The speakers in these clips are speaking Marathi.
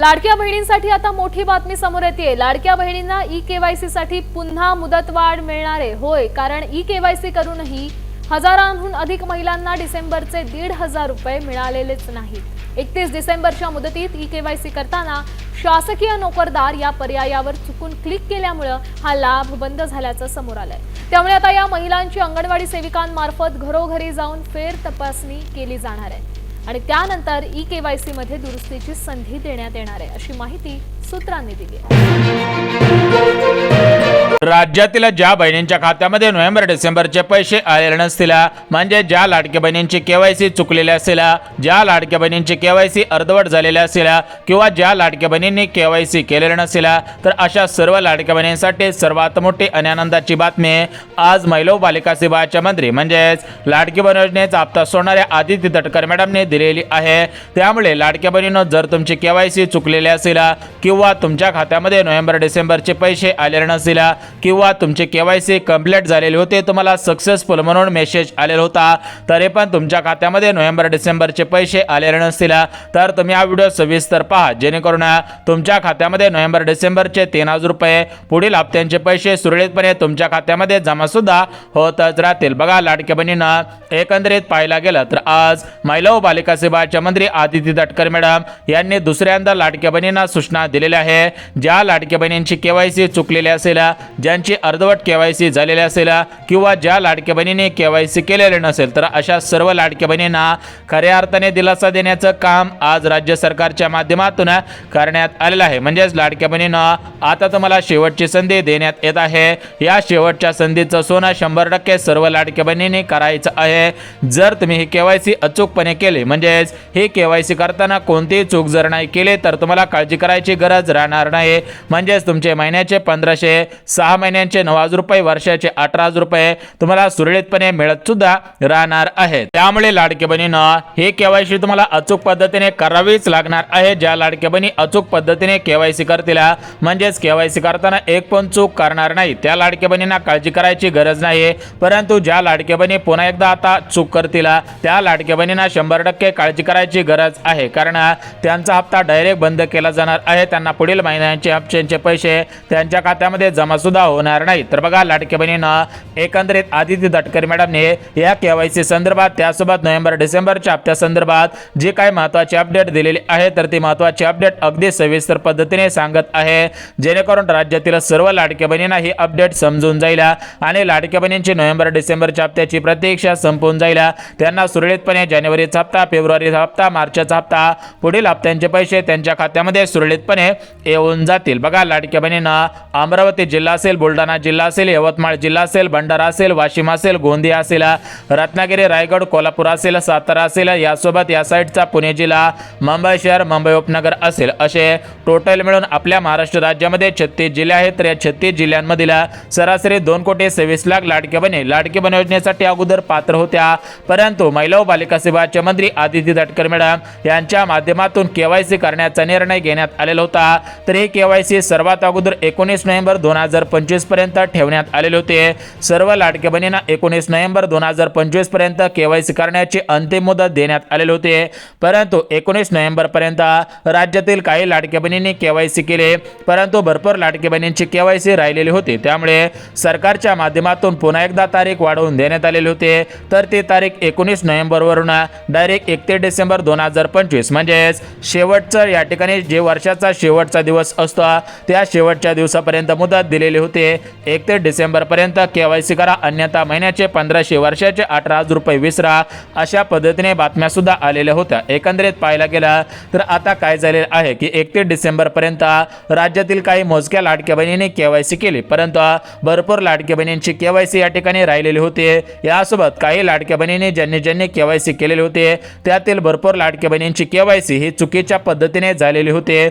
लाडक्या बहिणींसाठी आता मोठी बातमी समोर येते। लाडक्या बहिणींना ई-केवायसी साठी पुन्हा मुदतवाढ मिळणार आहे। होय, कारण ई-केवायसी करूनही हजारांहून अधिक महिलांना डिसेंबरचे 1,500 रुपये मिळालेलेच नाहीत। 31 डिसेंबरच्या मुदतीत ई-केवायसी करताना शासकीय नोकरदार या पर्यायावर चुकून क्लिक केल्यामुळे हा लाभ बंद झाल्याचं समोर आलंय। त्यामुळे आता या महिलांची अंगणवाडी सेविकांमार्फत घरोघरी जाऊन फेर तपासणी केली जाणार आहे आणि त्यानंतर ई-केवायसी मध्ये दुरुस्तीची संधी देण्यात येणार आहे, अशी माहिती सूत्रांनी दिली आहे। राज्यातील ज्या बहिणींच्या खात्यामध्ये नोव्हेंबर डिसेंबरचे पैसे आलेले नसतील, म्हणजे ज्या लाडक्या बहिणींची केवायसी चुकलेली असेल, ज्या लाडक्या बहिणींची केवायसी अर्धवट झालेली असेल किंवा ज्या लाडक्या बहिणींनी केवायसी केलेले नसेल, तर अशा सर्व लाडक्या बहिणींसाठी सर्वात मोठी आणि आनंदाची बातमी आज महिला व बालिका सेवाचे मंत्री म्हणजेच लाडकी बहीण योजनेचा हप्ता सोडणाऱ्या आदिती तटकरे मॅडमने दिलेली आहे। त्यामुळे लाडक्या बहिणींनो, जर तुमची केवायसी चुकलेली असेल किंवा तुमच्या खात्यामध्ये नोव्हेंबर डिसेंबरचे पैसे आलेले नसेल किंवा तुमचे केवायसी कंप्लीट झालेले होते, तुम्हाला सक्सेसफुल म्हणून मेसेज आलेला होता, तरी पण तुमच्या खात्यामध्ये नोव्हेंबर डिसेंबरचे पैसे आलेले नसतील, तर तुम्ही हा व्हिडिओ सविस्तर पहा, जेणेकरून तुमच्या खात्यामध्ये नोव्हेंबर डिसेंबरचे 3,000 रुपये पुढील हप्त्यांचे पैसे सुरळीतपणे तुमच्या खात्यामध्ये जमा सुद्धा होतच राहतील। बघा, लाडक्या बहिणींना एकंदरीत पाहायला गेलं तर आज महिला व बालिका सेवाचे मंत्री आदिती तटकरे मॅडम यांनी दुसऱ्यांदा लाडक्या बहिणींना सूचना दिलेल्या आहे। ज्या लाडक्या बहिणींची केवायसी चुकलेली असेल, ज्यांची अर्धवट केवायसी झालेली असेल किंवा ज्या लाडक्या बहिणीने केवायसी केलेले नसेल, तर अशा सर्व लाडक्या बहिणींना खऱ्या अर्थाने दिलासा देण्याचं काम आज राज्य सरकारच्या माध्यमातून करण्यात आलेलं आहे। म्हणजेच लाडक्या बहिणींना आता तुम्हाला शेवटची संधी देण्यात येत आहे। या शेवटच्या संधीचं सोनं 100% सर्व लाडक्या बहिणींनी करायचं आहे। जर तुम्ही ही केवायसी अचूकपणे केली, म्हणजेच ही केवायसी करताना कोणतीही चूक जर नाही केली, तर तुम्हाला काळजी करायची गरज राहणार नाही। म्हणजेच तुमचे महिन्याचे 1,500, 6 महिन्यांचे 9,000 रुपये, वर्षाचे 18,000 रुपये तुम्हाला सुरळीतपणे मिळत सुद्धा राहणार आहेत। त्यामुळे लाडक्या बहिणींना हे केवायसी तुम्हाला अचूक पद्धतीने करावीच लागणार आहे। ज्या लाडक्या बहिणी अचूक पद्धतीने केवायसी करतील, म्हणजेच केवायसी करताना एक पण चूक करणार नाही, त्या लाडक्या बहिणींना काळजी करायची गरज नाही। परंतु ज्या लाडक्या बहिणी पुन्हा एकदा आता चूक करतील, त्या लाडक्या बहिणींना 100% काळजी करायची गरज आहे, कारण त्यांचा हप्ता डायरेक्ट बंद केला जाणार आहे। त्यांना पुढील महिन्यांचे हप्त्यांचे पैसे त्यांच्या खात्यामध्ये जमा सुद्धा होणार नाही। तर बघा, लाडक्या बहिणींना एकंदरीत आदिती तटकरे मॅडमने या केवायसी संदर्भात, त्यासोबत नोव्हेंबर डिसेंबरच्या हप्त्या संदर्भात जे काही महत्त्वाची अपडेट दिलेली आहे, तर ती महत्त्वाची अपडेट अगदी सविस्तर पद्धतीने सांगत आहे, जेणेकरून राज्यातील सर्व लाडक्या बहिणींना ही अपडेट समजून जाईल आणि लाडक्या बहिणींची नोव्हेंबर डिसेंबरच्या हप्त्याची प्रतीक्षा संपून जाईल। त्यांना सुरळीतपणे जानेवारीचा हप्ता, फेब्रुवारीचा हप्ता, मार्चचा हप्ता, पुढील हप्त्यांचे पैसे त्यांच्या खात्यामध्ये सुरळीतपणे येऊन जातील। बघा, लाडक्या बहिणींना अमरावती जिल्हा असेल, बुलढाणा जिल्हा असेल, यवतमाळ जिल्हा असेल, भंडारा असेल, वाशिम असेल, गोंदिया असेल, रत्नागिरी, रायगड, कोल्हापूर असेल, सातारा असेल, यासोबत या साईडचा पुणे जिल्हा, मुंबई शहर, मुंबई उपनगर असेल, असे टोटल मिळून आपल्या महाराष्ट्र राज्यामध्ये 36 जिल्हे आहेत। तर या 36 जिल्ह्यांमधील सरासरी 2,26,00,000 लाडक्या बहिणी लाडकी बहीण योजनेसाठी अगोदर पात्र होत्या, परंतु महिला व बालिका सेवाचे मंत्री आदिती तटकरे मॅडम यांच्या माध्यमातून केवायसी करण्याचा निर्णय घेण्यात आलेला होता। तर ही केवायसी सर्वात अगोदर 19 नोव्हेंबर 2025 पर्यंत ठेवण्यात आलेले होते। सर्व लाडक्या बहिणींना 19 नोव्हेंबर 2025 पर्यंत केवायसी करण्याची अंतिम मुदत देण्यात आलेली होते, परंतु 19 नोव्हेंबर पर्यंत राज्यातील काही लाडक्या बहिणींनी केवायसी केले, परंतु भरपूर लाडक्या बहिणींची केवायसी राहिलेली होती। त्यामुळे सरकारच्या माध्यमातून पुन्हा एकदा तारीख वाढवून देण्यात आलेली होते। तर ती तारीख 19 नोव्हेंबर वरून डायरेक्ट 31 डिसेंबर 2025 म्हणजेच शेवटचं, या ठिकाणी जे वर्षाचा शेवटचा दिवस असतो त्या शेवटच्या दिवसापर्यंत मुदत दिलेली होते। 31 डिसेंबर पर्यंत केवायसी करा, अन्यथा महिन्याचे 1,500, वर्षाचे 18,000 रुपये विसरा, अशा पद्धतीने बातम्या सुद्धा आलेल्या होत्या। एकंदरीत पाहायला गेलं तर आता काय झाले आहे की 31 डिसेंबर पर्यंत राज्यातील काही मोजक्या लाडक्या बहिणींनी केवायसी केली, परंतु भरपूर लाडक्या बहिणींची केवायसी या ठिकाणी राहिलेली होती। यासोबत काही लाडक्या बहिणींनी ज्यांनी केवायसी केलेले होते, त्यातील भरपूर लाडक्या बहिणींची केवायसी ही चुकीच्या पद्धतीने झालेली होती।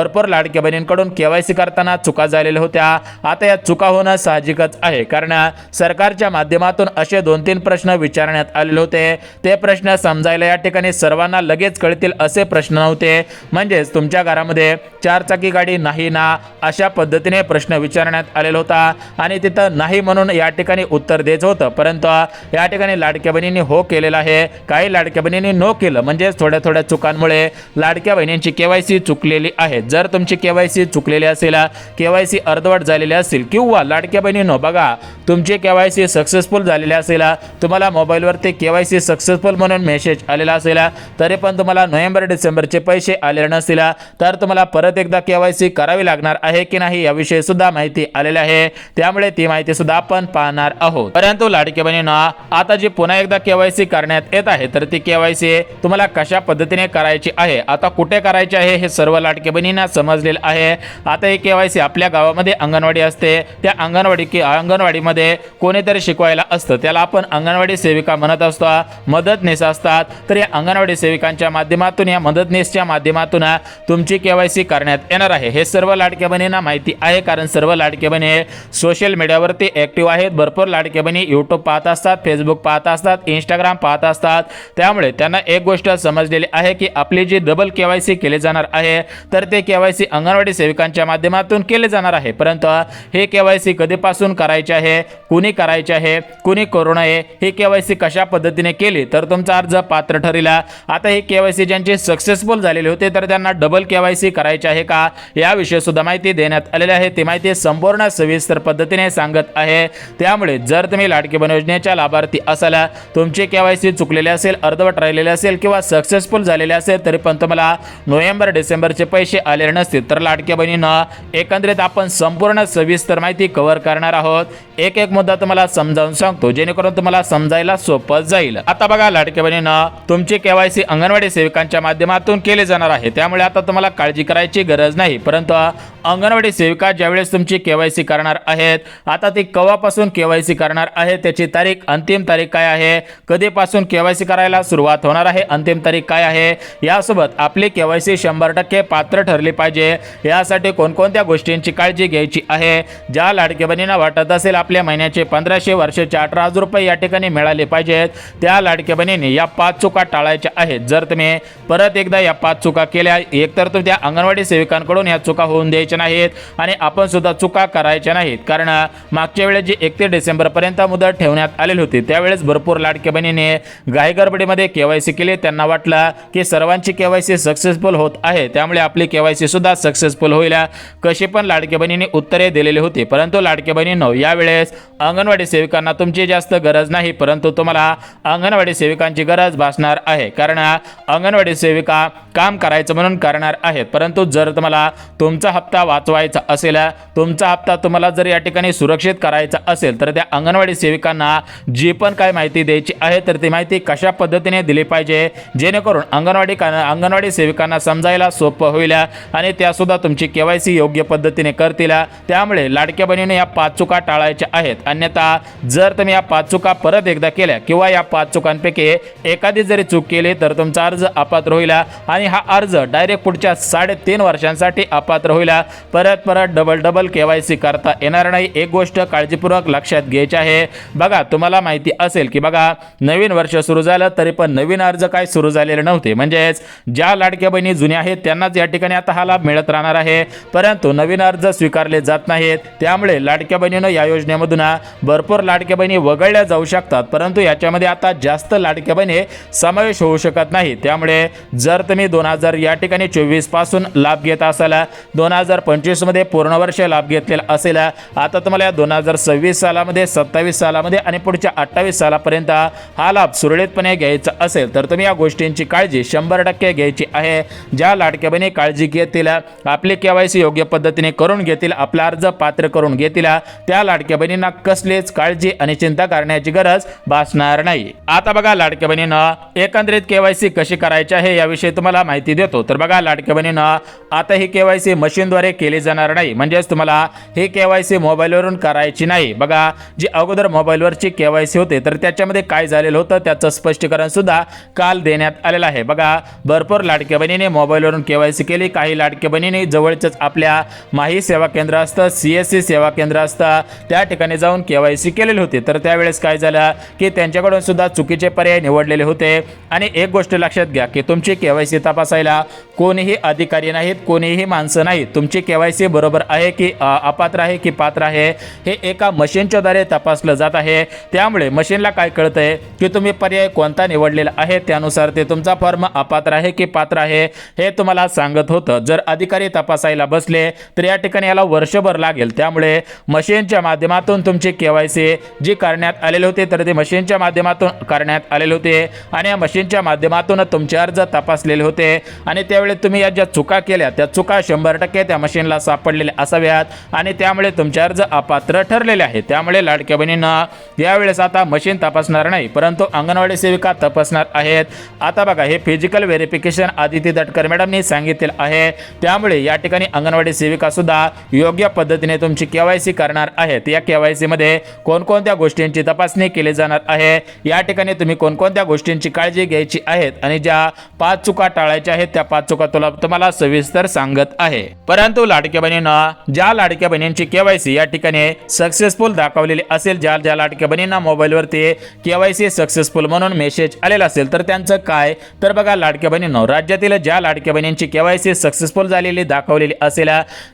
भरपूर लाडक्या बहिणींकडून केवायसी करताना चुका झालेल्या होत्या। आता या चुका होणं साहजिकच आहे, कारण सरकारच्या माध्यमातून असे 2-3 प्रश्न विचारण्यात आलेले होते। ते प्रश्न समजायला या ठिकाणी सर्वांना लगेच कळतील असे प्रश्न नव्हते। म्हणजेच तुमच्या घरामध्ये 4 चाकी गाडी नाही ना, अशा पद्धतीने प्रश्न विचारण्यात आलेला होता आणि तिथं नाही म्हणून या ठिकाणी उत्तर द्यायचं होतं, परंतु या ठिकाणी लाडक्या बहिणींनी हो केलेलं आहे, काही लाडक्या बहिणींनी नो केलं। म्हणजे थोड्या थोड्या चुकांमुळे लाडक्या बहिणींची केवायसी चुकलेली आहे। जर तुमची केवायसी चुकलेली असेल, केवायसी अर्धवट झालेली असेल किंवा लाडक्या बहिणींनो बघा तुमची केवायसी सक्सेसफुल झालेली असेल, तुम्हाला मोबाईलवरती केवायसी सक्सेसफुल म्हणून मेसेज आलेला असेल, तरी पण तुम्हाला नोव्हेंबर डिसेंबरचे पैसे आलेले नसतील, तर तुम्हाला परत एकदा केवायसी करावी लागणार आहे की नाही याविषयी सुद्धा माहिती आलेली आहे। त्यामुळे ती माहिती सुद्धा आपण पाहणार आहोत। परंतु लाडक्या बहिणींनो, आता जी पुन्हा एकदा केवायसी करण्यात येत आहे, तर ती केवायसी तुम्हाला कशा पद्धतीने करायची आहे, आता कुठे करायची आहे हे सर्व लाडक्या बहिणींना समजलेलं आहे। आता ही केवायसी आपल्या गावामध्ये अंगणवाडी असते, त्या अंगणवाडीमध्ये कोणीतरी शिकवायला असतं, त्याला आपण अंगणवाडी सेविका म्हणत असतो, मदतनीस असतात। तर या अंगणवाडी सेविकांच्या माध्यमातून, या मदतनीसच्या माध्यमातून तुमची केवायसी करण्यात येणार आहे। हे सर्व लाडक्या बहिणींना माहिती आहे, कारण सर्व लाडक्या बहिणी सोशल मीडियावरती ऍक्टिव्ह आहेत। भरपूर लाडक्या बहिणी यूट्यूब पाहत असतात, फेसबुक पाहत असतात, इंस्टाग्राम पाहत असतात। त्यामुळे त्यांना एक गोष्ट समजलेली आहे की आपली जी डबल केवायसी केली जाणार आहे, तर ते केवायसी अंगणवाडी सेविकांच्या माध्यमातून केले जाणार आहे। परंतु हे केवायसी कधीपासून करायचे आहे, कुणी करायचे आहे, कुणी करू नये, ही केवायसी कशा पद्धतीने केली तर तुमचा अर्ज पात्र ठरेल। आता ही केवायसी ज्यांची सक्सेसफुल झालेली होते, तर त्यांना डबल केवायसी करायची आहे का याविषयी सुद्धा माहिती देण्यात आलेली आहे। ती माहिती संपूर्ण सविस्तर पद्धतीने सांगत आहे। त्यामुळे जर तुम्ही लाडकी बहीण योजनेच्या लाभार्थी असाल, तुमची केवायसी चुकलेली असेल, अर्धवट राहिलेली असेल किंवा सक्सेसफुल झालेली असेल, तरी पण तुम्हाला नोव्हेंबर डिसेंबरचे पैसे आलेले नसतील, तर लाडक्या बहिणींना एकंदरीत आपण संपूर्ण सविस्तर माहिती कव्हर करणार आहोत। एक एक मुद्दा तुम्हाला समजावून सांगतो, जेणेकरून तुम्हाला समजायला सोपं जाईल। आता बघा लाडक्या बहिणींना, तुमची केवायसी अंगणवाडी सेविकांच्या माध्यमातून केली जाणार आहे, त्यामुळे आता तुम्हाला काळजी करायची गरज नाही। परंतु अंगणवाडी सेविका ज्यावेळेस तुमची केवायसी करणार आहेत, आता ती केव्हापासून केवायसी करणार आहे, त्याची तारीख, अंतिम तारीख काय आहे, कधीपासून केवायसी करायला सुरुवात होणार आहे, अंतिम तारीख काय आहे, यासोबत आपली केवायसी 100% पात्र ठरली पाहिजे, यासाठी कोणकोणत्या गोष्टींची काळजी घ्यायची आहे। ज्या लाडक्या बहिणींना वाटत असेल आपल्या महिन्याचे 1500, वर्षाचे 18,000 रुपये या ठिकाणी मिळाले पाहिजेत, त्या लाडक्या बहिणींनी या 5 चुका टाळायच्या आहेत। जर तुम्ही परत एकदा या 5 चुका केल्या, एकतर तुमच्या अंगणवाडी सेविकांकडून या चुका होऊन द्यायच्या नाहीत आणि आपण सुद्धा चुका करायच्या नाहीत, कारण मागच्या वेळेस जी 31 डिसेंबर पर्यंत मुदत ठेवण्यात आलेली होती, त्यावेळेस भरपूर लाडक्या बहिणीने घाईगडबडीमध्ये केवायसी केली। त्यांना वाटलं की सर्वांची केवायसी सक्सेसफुल होत आहे, त्यामुळे आपली केवायसी सुद्धा सक्सेसफुल होईल, कशी पण लाडक्या बहिणींनी उत्तरे दिलेली होती। परंतु लाडक्या बहिणींनो, यावेळेस अंगणवाडी सेविकांना तुमची जास्त गरज नाही, परंतु तुम्हाला अंगणवाडी सेविकांची गरज भासणार आहे, कारण अंगणवाडी सेविका काम करायचं म्हणून करणार आहेत। परंतु जर तुम्हाला तुमचा हप्ता वाचवायचा असेल, तुमचा हप्ता तुम्हाला जर या ठिकाणी सुरक्षित करायचा असेल, तर त्या अंगणवाडी सेविकांना जी पण काय माहिती द्यायची आहे, तर ती माहिती कशा पद्धतीने दिली पाहिजे, जेणेकरून अंगणवाडी सेविकांना समजायला सोपं होईल आणि त्या सुद्धा तुमची केवायसी योग्य पद्धतीने करतील। त्यामुळे लाडक्या बहिणीने या 5 चुका टाळायच्या आहेत, अन्यथा जर तुम्ही या 5 चुका परत एकदा केल्या किंवा या 5 चुकांपैकी एखादी जरी चूक केली, तर तुमचा अर्ज अपात्र होईल आणि हा अर्ज डायरेक्ट पुढच्या 3.5 वर्षांसाठी अपात्र होईल। परत डबल केवायसी करता येणार नाही। एक गोष्ट काळजीपूर्वक लक्षात घ्यायची आहे। बघा, तुम्हाला माहिती असेल की बघा, नवीन वर्ष सुरू झालं तरी पण नवीन अर्ज काय सुरू झालेले नव्हते, म्हणजेच ज्या लाडक्या बहिणी जुन्या आहेत त्यांनाच या ठिकाणी आता हा लाभ मिळत राहणार आहे, परंतु नवीन अर्ज स्वीकारले जात नाहीत। त्यामुळे लाडक्या बहिणींनो, या योजनेमधून भरपूर लाडक्या बहिणी वगळल्या जाऊ शकतात, परंतु याच्यामध्ये आता जास्त लाडक्या बहिणी समावेश होऊ शकत नाही। त्यामुळे जर तुम्ही 2024 पासून लाभ घेत असाल, 2025 मध्ये पूर्ण वर्ष लाभ घेतलेला असेल, आता तुम्हाला 2026 सालामध्ये, 27 सालामध्ये आणि पुढच्या 28 सालापर्यंत हा लाभ सुरळीतपणे घ्यायचा असेल, तर तुम्ही या गोष्टींची काळजी 100% घ्यायची आहे। ज्या लाडक्या बहिणी काळजी घेतील, आपली केवायसी योग्य पद्धतीने करून घेतील, आपला अर्ज पात्र करून घेतील, त्या लाडक्या बहिणींना कसलीच काळजी आणि चिंता करण्याची गरज भासणार नाही। आता बघा लाडक्या बहिणींना, एकंदरीत केवायसी कशी करायची आहे याविषयी तुम्हाला माहिती देतो। तर बघा लाडक्या बहिणींना, आता ही केवायसी मशीनद्वारे केली जाणार नाही, म्हणजेच तुम्हाला ही केवायसी मोबाईलवरून करायची नाही। बघा, जी अगोदर मोबाईलवरची केवायसी होते, तर त्याच्यामध्ये काय झालेलं होतं त्याचं स्पष्टीकरण सुद्धा काल देण्यात आलेलं आहे। बघा, भरपूर लाडक्या बहिणीने मोबाईलवरून केवायसी केली, काही काही लाडक्या बहिणींनी जवळच आपल्या माही सेवा केंद्र असतं, CSC सेवा केंद्र असतं, त्या ठिकाणी जाऊन KYC केलेले होते. तर त्यावेळेस काय झालं की त्यांच्याकडून सुद्धा चुकीचे पर्याय निवडलेले होते. आणि एक गोष्ट लक्षात घ्या की तुमची KYC तपासायला कोणीही अधिकारी नाहीत, कोणीही माणसं नाहीत. तुमची KYC बरोबर आहे की अपात्र आहे की पात्र आहे हे एका मशीनच्या द्वारे तपासलं जात आहे. त्यामुळे मशीनला काय कळतंय की तुम्ही पर्याय कोणता निवडलेला आहे, त्यानुसार ते तुमचा फॉर्म अपात्र आहे की पात्र आहे हे तुम्हाला सांगत होतं. जर अधिकारी तपासायला बसले तर या ठिकाणी याला वर्षभर लागेल. त्यामुळे मशीनच्या माध्यमातून तुमची KYC जी करण्यात आलेले होते तर ते मशीनच्या माध्यमातून करण्यात आलेले होते आणि या मशीनच्या माध्यमातून तुमचे अर्ज तपासलेले होते. आणि त्यावेळी तुम्ही या ज्या चुका केल्या त्या चुका 100% त्या मशीनला सापडलेल्या असाव्यात आणि त्यामुळे तुमचे अर्ज अपात्र ठरलेले आहेत. त्यामुळे लाडक्या बहिणींना यावेळेस आता मशीन तपासणार नाही, परंतु अंगणवाडी सेविका तपासणार आहेत. आता बघा, हे फिजिकल व्हेरिफिकेशन आदिती तटकरे मॅडमनी सांगितले आहे. त्यामुळे या ठिकाणी अंगणवाडी सेविका सुद्धा योग्य पद्धतीने तुमची KYC करणार आहेत. या KYC मध्ये कोणकोणत्या गोष्टींची तपासणी केली जाणार आहे, या ठिकाणी तुम्ही कोणकोणत्या गोष्टींची काळजी घ्यायची आहेत आणि ज्या 5 चुका टाळायच्या आहेत त्या 5 चुका तुम्हाला सविस्तर सांगत आहे. परंतु लाडक्या बहिणींना ज्या लाडक्या बहिणींची KYC या ठिकाणी सक्सेसफुल दाखवलेली असेल, ज्या लाडक्या बहिणींना मोबाईलवरती KYC सक्सेसफुल म्हणून मेसेज आलेला असेल तर त्यांचं काय, तर बघा लाडक्या बहिणींनो, राज्यातील ज्या लाडक्या बहिणींची KYC सक्सेसफुल झालेली दाखवलेली असेल,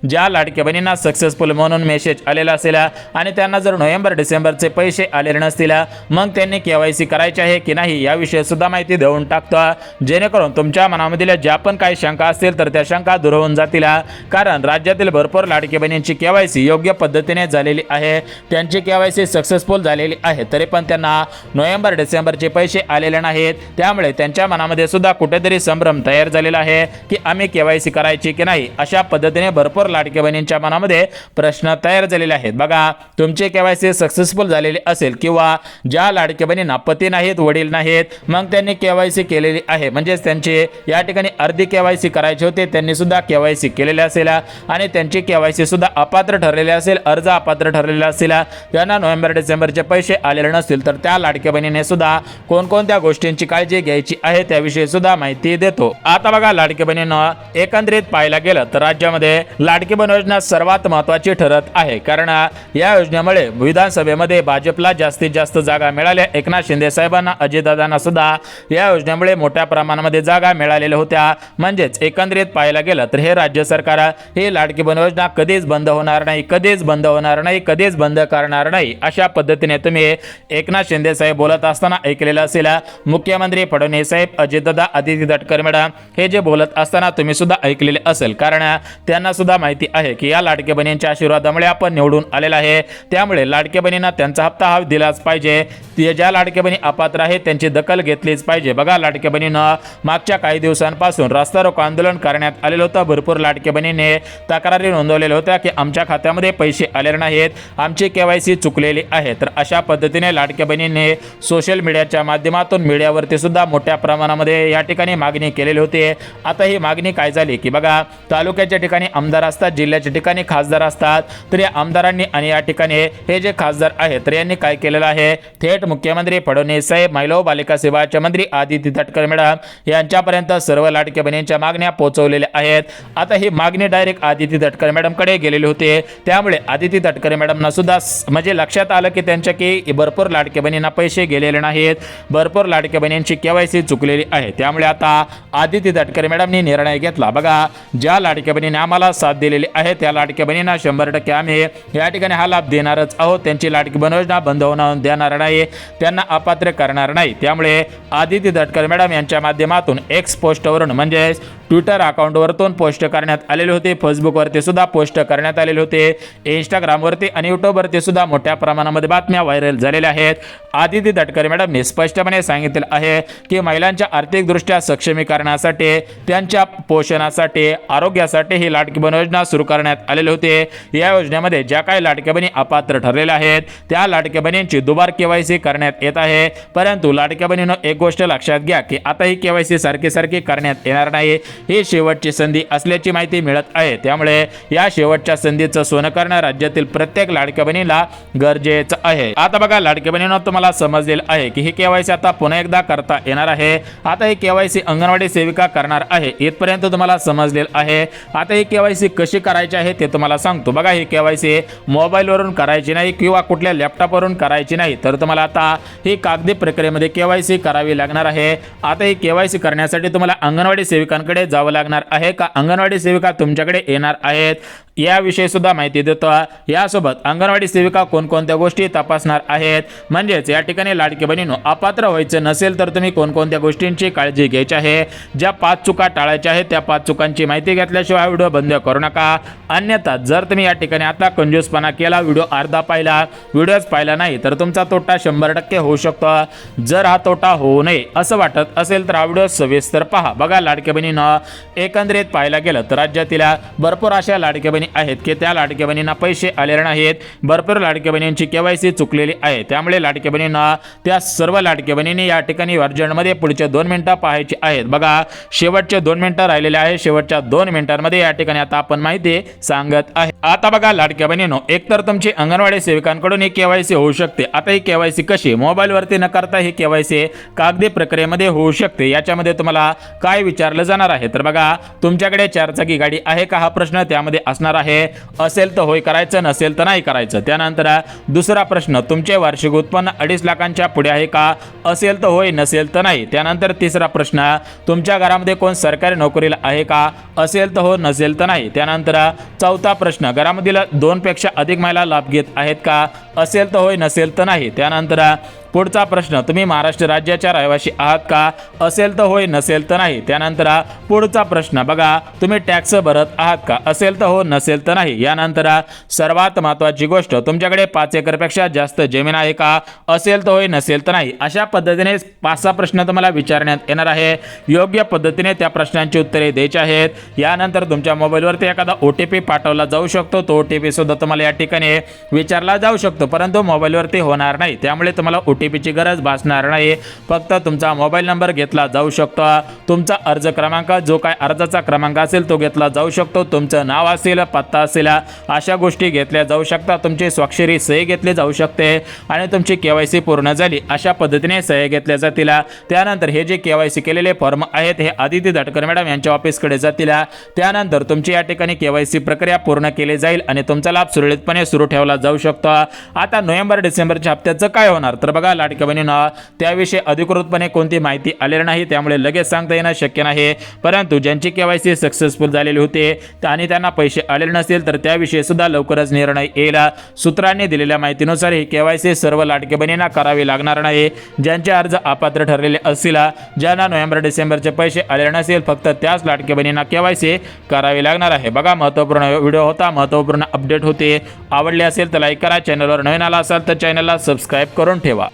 ज्या लाडक्या बहिणींना सक्सेसफुल म्हणून मेसेज आलेला असेल आणि त्यांना जर नोव्हेंबर डिसेंबरचे पैसे आलेले नसतील मग त्यांनी KYC करायचे आहे की नाही याविषयी सुद्धा माहिती देऊन टाकतो, जेणेकरून तुमच्या मनामधील ज्या पण काही शंका असतील तर त्या शंका दूर होऊन जातील. कारण राज्यातील भरपूर लाडकी बहिणींची KYC योग्य पद्धतीने झालेली आहे, त्यांची KYC सक्सेसफुल झालेली आहे, तरी पण त्यांना नोव्हेंबर डिसेंबरचे पैसे आलेले नाहीत. त्यामुळे त्यांच्या मनामध्ये सुद्धा कुठेतरी संभ्रम तयार झालेला आहे की आम्ही KYC करायची की नाही. अशा पद्धतीने भरपूर लाडक्या बहिणींच्या मनामध्ये प्रश्न तयार झालेले आहेत. बघा, तुमची KYC सक्सेसफुल झालेली असेल किंवा ज्या लाडक्या बहिणींना पती नाहीत, वडील नाहीत, मग त्यांनी KYC केलेली आहे, म्हणजेच त्यांचे या ठिकाणी अर्धी KYC करायचे होते, त्यांनी सुद्धा KYC केलेले असेल आणि त्यांची KYC सुद्धा अपात्र ठरलेले असेल, अर्ज अपात्र ठरलेला असेल, त्यांना नोव्हेंबर डिसेंबरचे पैसे आलेले नसतील तर त्या लाडक्या बहिणीने सुद्धा कोणकोणत्या गोष्टींची काळजी घ्यायची आहे त्याविषयी सुद्धा माहिती देतो. आता बघा लाडकी बहिणींना एकंदरीत पाहायला गेलं तर राज्यामध्ये लाडकी बहीण योजना सर्वात महत्त्वाची ठरत आहे. कारण या योजनेमुळे विधानसभेमध्ये भाजपला जास्तीत जास्त जागा मिळाल्या. एकनाथ शिंदे साहेबांना, अजितदादांना सुद्धा या योजनेमुळे मोठ्या प्रमाणामध्ये जागा मिळालेल्या होत्या. म्हणजेच एकंदरीत पाहायला गेलं तर हे राज्य सरकार ही लाडकी बहीण योजना कधीच बंद होणार नाही, कधीच बंद होणार नाही, कधीच बंद करणार नाही, अशा पद्धतीने तुम्ही एकनाथ शिंदे साहेब बोलत असताना ऐकलेलं असेल. मुख्यमंत्री फडणवीस साहेब, अजितदादा, आदिती तटकरे मॅडम हे जे बोलत असताना तुम्ही सुद्धा ऐकलेले असेल. कारण त्यांना सुद्धा माहिती आहे की या लाडक्या बहिणींच्या आशीर्वादामुळे आपण निवडून आलेला आहे. त्यामुळे लाडक्या बहिणींना त्यांचा हप्ता हा दिलाच पाहिजे. ज्या लाडक्या बहिणी अपात्र आहेत त्यांची दखल घेतलीच पाहिजे. बघा, लाडक्या बहिणींना मागच्या काही दिवसांपासून रास्ता रोको आंदोलन करण्यात आलेलं होतं. भरपूर लाडक्या बहिणीने तक्रारी नोंदवलेल्या होत्या की आमच्या खात्यामध्ये पैसे आलेले नाहीत, आमची KYC चुकलेली आहे. तर अशा पद्धतीने लाडक्या बहिणींनी सोशल मीडियाच्या माध्यमातून मीडियावरती सुद्धा मोठ्या प्रमाणामध्ये या ठिकाणी मागणी केलेली होती. आता ही मागणी काय झाली की बघा, तालुक्याच्या ठिकाणी आमदार असतात, जिल्ह्याच्या ठिकाणी खासदार असतात. तर या आमदारांनी आणि या ठिकाणी हे जे खासदार आहेत तर यांनी काय केलेलं आहे, थेट मुख्यमंत्री फडणवीस साहेब, महिला व बालिका सेवाचे मंत्री आदिती तटकरे मॅडम यांच्यापर्यंत सर्व लाडक्या बहिणींच्या मागण्या पोहोचवलेल्या आहेत. आता ही मागणी डायरेक्ट आदिती तटकरे मॅडमकडे गेलेली होती. त्यामुळे आदिती तटकरे मॅडमना सुद्धा म्हणजे लक्षात आलं की त्यांच्या की भरपूर लाडक्या बहिणींना पैसे गेलेले नाहीत, भरपूर लाडक्या बहिणींची KYC चुकलेली आहे. त्यामुळे आता आदिती तटकरे मॅडमनी निर्णय घेतला. बघा, ज्या लाडक्या बहिणीने आम्हाला साथ दिलेली आहे त्या लाडक्या बहिणींना 100% आम्ही या ठिकाणी हा लाभ देणारच आहोत. त्यांची लाडकी बहीण योजना बंद होणार देणार नाही, त्यांना अपात्र करणार नाही. त्यामुळे आदिती तटकरे मॅडम यांच्या माध्यमातून एक्स पोस्टवरून म्हणजे ट्विटर अकाउंटवरतून पोस्ट करण्यात आलेले होते, फेसबुकवरती सुद्धा पोस्ट करण्यात आलेले होते, इंस्टाग्रामवरती आणि यूट्यूबवरती सुद्धा मोठ्या प्रमाणामध्ये बातम्या व्हायरल झालेल्या आहेत. आदिती तटकरे मॅडमने स्पष्टपणे सांगितले आहे की महिलांच्या आर्थिकदृष्ट्या सक्षमीकरणासाठी, त्यांच्या पोषणासाठी, आरोग्यासाठी ही लाडकी बहीण योजना सुरू करण्यात आलेली होते. या योजनेमध्ये ज्या काही लाडक्या बहिणी अपात्र ठरलेल्या आहेत त्या लाडक्या बहिणींची दुबार KYC करण्यात येत आहे. परंतु लाडक्या बहिणींनो एक गोष्ट लक्षात घ्या की आता ही KYC सारखी करण्यात येणार नाही. ही शेवटची संधी असल्याची माहिती मिळत आहे। त्यामुळे या शेवटच्या संधीचं सोनं करणं राज्यातील प्रत्येक लाडक्या बहिणीला गरजेचं आहे। आता बघा लाडक्या बहिणींनो, तुम्हाला समजलेलं आहे की ही केवायसी आता पुन्हा एकदा करता येणार आहे। आता ही केवायसी अंगणवाडी सेविका करणार आहे, इथपर्यंत तुम्हाला समजलेलं आहे। आता ही केवायसी कशी करायची आहे ते तुम्हाला सांगतो। बघा ही केवायसी मोबाईलवरून करायची नाही किंवा कुठल्या लॅपटॉपवरून करायची नाही, तर तुम्हाला आता ही कागदी प्रक्रियेमध्ये केवायसी करावी लागणार आहे। आता ही केवायसी करण्यासाठी तुम्हाला अंगणवाडी सेविकांकडे जावं लागणार आहे का अंगणवाडी सेविका तुमच्याकडे येणार आहेत याविषयी सुद्धा माहिती देतो। यासोबत अंगणवाडी सेविका कोणकोणत्या गोष्टी तपासणार आहेत, म्हणजेच या ठिकाणी लाडकी बहिणींनो, अपात्र व्हायचं नसेल तर तुम्ही कोणकोणत्या गोष्टींची काळजी घ्यायची आहे, ज्या 5 चुका टाळायच्या आहेत त्या 5 चुकांची माहिती घेतल्याशिवाय व्हिडिओ बंद करू नका। अन्यथा जर तुम्ही या ठिकाणी आता कंजूसपणा केला, व्हिडिओ अर्धा पाहिला, व्हिडिओच पाहिला नाही, तर तुमचा तोटा 100% होऊ शकतो। जर हा तोटा होऊ नये असं वाटत असेल तर हा व्हिडिओ सविस्तर पहा। बघा लाडक्या बहिणींनो, एकंदरीत पाहायला गेलं तर राज्यातील भरपूर अशा लाडक्या बहिणी आहेत की त्या लाडक्या बहिणींना पैसे आलेले नाहीत, भरपूर लाडक्या बहिणींची केवायसी चुकलेली आहे। त्यामुळे लाडक्या बहिणींना, त्या सर्व लाडक्या बहिणींनी या ठिकाणी अर्जंटमध्ये पुढचे 2 मिनिटं पाहायची आहेत। बघा शेवटचे 2 मिनिटं राहिलेले आहे, शेवटच्या 2 मिनिटांमध्ये या ठिकाणी आता आपण माहिती सांगत आहे। आता बघा लाडक्या बहिणींनो, एकतर तुमची अंगणवाडी सेविकांकडून ही केवायसी होऊ शकते। आता ही केवायसी कशी, मोबाईलवरती न करता ही केवायसी कागदी प्रक्रियेमध्ये होऊ शकते। याच्यामध्ये तुम्हाला काय विचारलं जाणार आहे, तर बघा तुमच्याकडे 4 चाकी गाडी आहे का हा प्रश्न त्यामध्ये असणार आहे, असेल तर होय करायचं, नसेल तर नाही करायचं। त्यानंतर दुसरा प्रश्न, तुमचे वार्षिक उत्पन्न 2.5 लाखांच्या पुढे आहे का, असेल तर होय, नसेल तर नाही। त्यानंतर तिसरा प्रश्न, तुमच्या घरामध्ये कोण सरकारी नोकरीला आहे का, असेल तर हो, नसेल तर नाही। त्यानंतर चौथा प्रश्न, घरामधील 2 पेक्षा अधिक महिला लाभ घेत आहेत का, असेल तर होय, नसेल तर नाही। त्यानंतर पुढचा प्रश्न, तुम्ही महाराष्ट्र राज्याच्या रहिवासी आहात का, असेल तर होय, नसेल तर नाही। त्यानंतर पुढचा प्रश्न, बघा तुम्ही टॅक्स भरत आहात का, असेल तर हो, नसेल तर नाही। यानंतर सर्वात महत्त्वाची गोष्ट, तुमच्याकडे 5 एकरपेक्षा जास्त जमीन आहे का, असेल तर होय, नसेल तर नाही। अशा पद्धतीने 5-6 प्रश्न तुम्हाला विचारण्यात येणार आहे। योग्य पद्धतीने त्या प्रश्नांची उत्तरे द्यायची आहेत। यानंतर तुमच्या मोबाईलवरती एखादा OTP पाठवला जाऊ शकतो, तो OTP सुद्धा तुम्हाला या ठिकाणी विचारला जाऊ शकतो, परंतु मोबाईलवरती होणार नाही। त्यामुळे तुम्हाला OTPची गरज भासणार नाही, फक्त तुमचा मोबाईल नंबर घेतला जाऊ शकतो, तुमचा अर्ज क्रमांक, जो काय अर्जाचा क्रमांक असेल तो घेतला जाऊ शकतो, तुमचं नाव असेल, पत्ता असेल, अशा गोष्टी घेतल्या जाऊ शकतात, तुमची स्वाक्षरी सही घेतली जाऊ शकते आणि तुमची केवायसी पूर्ण झाली अशा पद्धतीने सही घेतल्या जातील। त्यानंतर हे जे केवायसी केलेले फॉर्म आहेत हे आदिती धटकर मॅडम यांच्या ऑफिसकडे जातील। त्यानंतर तुमची या ठिकाणी केवायसी प्रक्रिया पूर्ण केली जाईल आणि तुमचा लाभ सुरळीतपणे सुरू ठेवला जाऊ शकतो। आता नोव्हेंबर डिसेंबरच्या हप्त्याचं काय होणार, तर बघा लाडक्या बहिणींनो, त्याविषयी अधिकृतपणे कोणती माहिती आलेली नाही, त्यामुळे लगेच सांगता येणं शक्य नाही। परंतु ज्यांची केवायसी सक्सेसफुल झालेली होती आणि त्यांना पैसे आलेले नसेल तर त्याविषयी सुद्धा लवकरच निर्णय येईल। सूत्रांनी दिलेल्या माहितीनुसार ही केवायसी सर्व लाडक्या बहिणींना करावी लागणार नाही। ज्यांचे अर्ज अपात्र ठरलेले असतील, ज्यांना नोव्हेंबर डिसेंबरचे पैसे आलेले नसेल, फक्त त्याच लाडक्या बहिणींना केवायसी करावी लागणार आहे। बघा महत्त्वपूर्ण व्हिडिओ होता, महत्त्वपूर्ण अपडेट होते। आवडले असेल तर लाईक करा, चॅनलवर नवीन आला असाल तर चॅनलला सबस्क्राईब करून ठेवा।